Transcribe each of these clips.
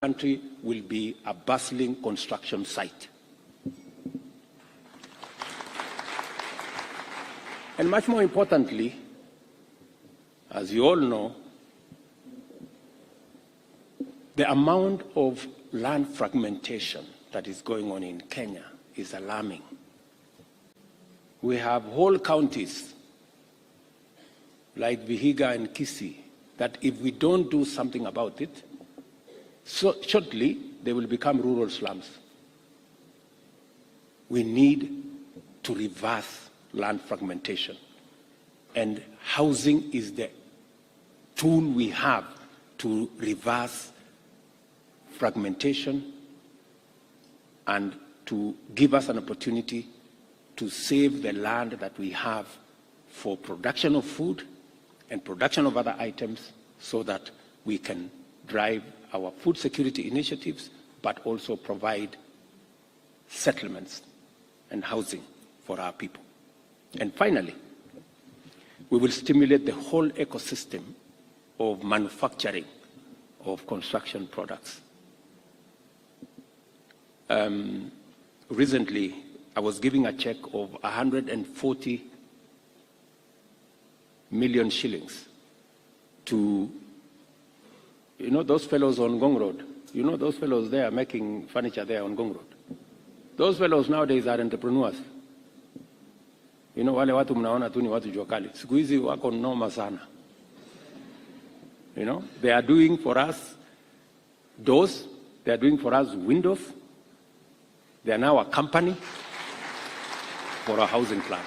country will be a bustling construction site. And much more importantly, as you all know, the amount of land fragmentation that is going on in Kenya is alarming. We have whole counties like Vihiga and Kicc that if we don't do something about it, so shortly they will become rural slums. We need to reverse land fragmentation, and housing is the tool we have to reverse fragmentation and to give us an opportunity to save the land that we have for production of food and production of other items so that we can drive our food security initiatives, but also provide settlements and housing for our people. And finally, we will stimulate the whole ecosystem of manufacturing of construction products. Recently, I was giving a check of 140 million shillings to, you know, those fellows on Ngong Road. You know those fellows there making furniture there on Ngong Road. Those fellows nowadays are entrepreneurs. You know, wale watu mnaona tu ni watu jua kali. Siku hizi wako noma sana. You know, they are doing for us doors, they are doing for us windows. They are now a company for a housing plan.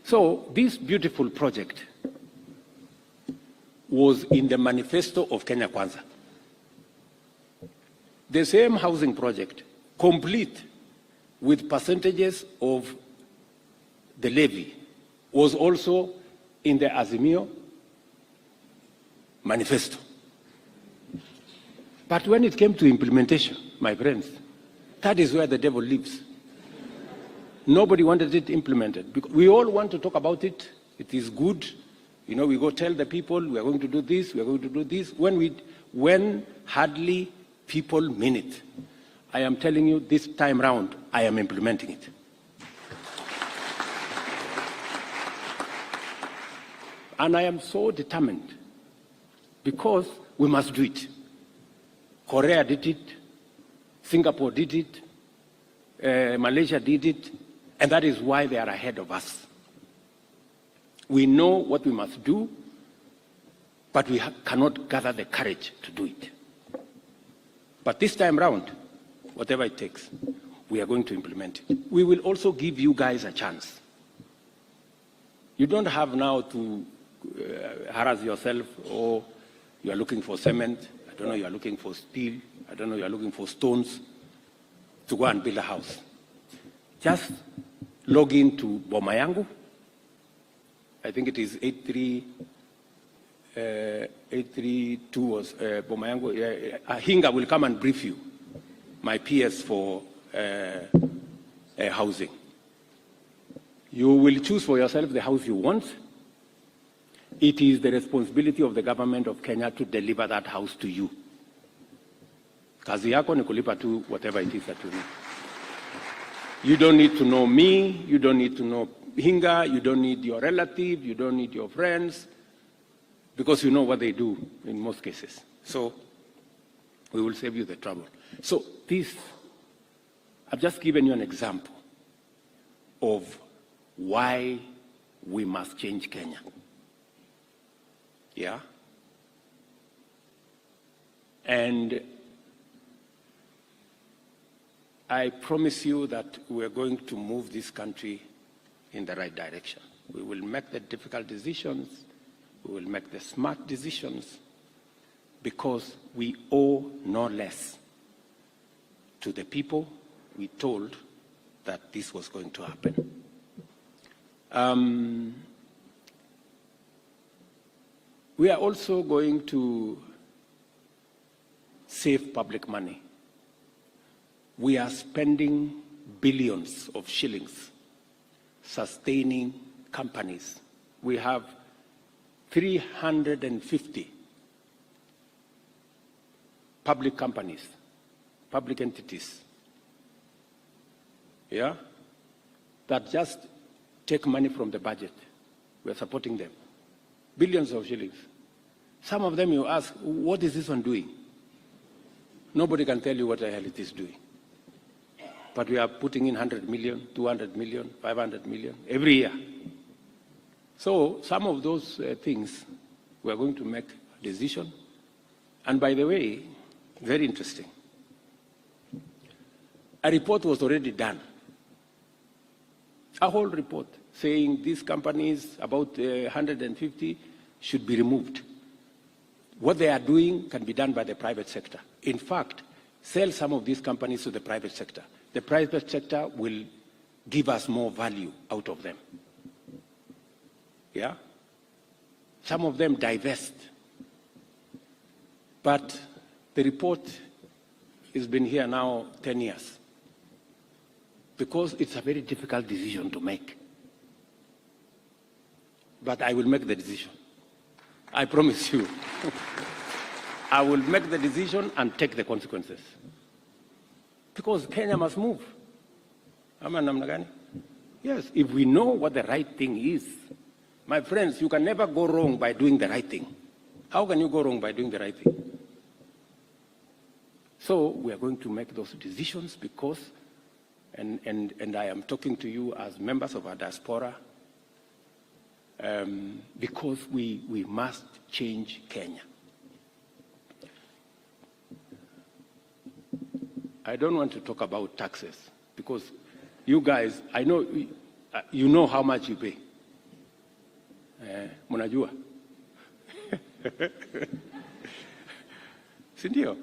So this beautiful project was in the manifesto of Kenya Kwanza. The same housing project, complete with percentages of the levy, was also in the Azimio manifesto. But when it came to implementation, my friends, that is where the devil lives. Nobody wanted it implemented. Because we all want to talk about it. It is good. You know, we go tell the people, we are going to do this, we are going to do this. When hardly people mean it. I am telling you, this time round, I am implementing it. And I am so determined because we must do it. Korea did it, Singapore did it, Malaysia did it, and that is why they are ahead of us. We know what we must do, but we cannot gather the courage to do it. But this time round, whatever it takes, we are going to implement it. We will also give you guys a chance. You don't have now to harass yourself, or you are looking for cement, I don't know, you are looking for steel, I don't know, you are looking for stones to go and build a house. Just log into Boma Yangu. I think it is 832 was Boma Yangu. Hinga will come and brief you, my PS for housing. You will choose for yourself the house you want. It is the responsibility of the government of Kenya to deliver that house to you. Kazi yako ni kulipa tu whatever it is that you need. You don't need to know me, you don't need to know Hinga, you don't need your relative, you don't need your friends, because you know what they do in most cases. So we will save you the trouble. So this, I've just given you an example of why we must change Kenya. Yeah? And I promise you that we're going to move this country in the right direction. We will make the difficult decisions, we will make the smart decisions, because we owe no less to the people we told that this was going to happen. We are also going to save public money. We are spending billions of shillings sustaining companies. We have 350 public companies, public entities, yeah, that just take money from the budget. We're supporting them. Billions of shillings. Some of them you ask, what is this one doing? Nobody can tell you what the hell it is doing. But we are putting in 100 million, 200 million, 500 million every year. So some of those things we are going to make a decision. And by the way, very interesting. A report was already done. A whole report saying these companies, about 150, should be removed. What they are doing can be done by the private sector. In fact, sell some of these companies to the private sector. The private sector will give us more value out of them. Yeah? Some of them divest. But the report has been here now 10 years. Because it's a very difficult decision to make. But I will make the decision. I promise you. I will make the decision and take the consequences. Because Kenya must move. Yes, if we know what the right thing is, my friends, you can never go wrong by doing the right thing. How can you go wrong by doing the right thing? So we are going to make those decisions because, and I am talking to you as members of our diaspora, because we must change Kenya. I don't want to talk about taxes because you guys, I know, you know how much you pay. Munajua. Sindio?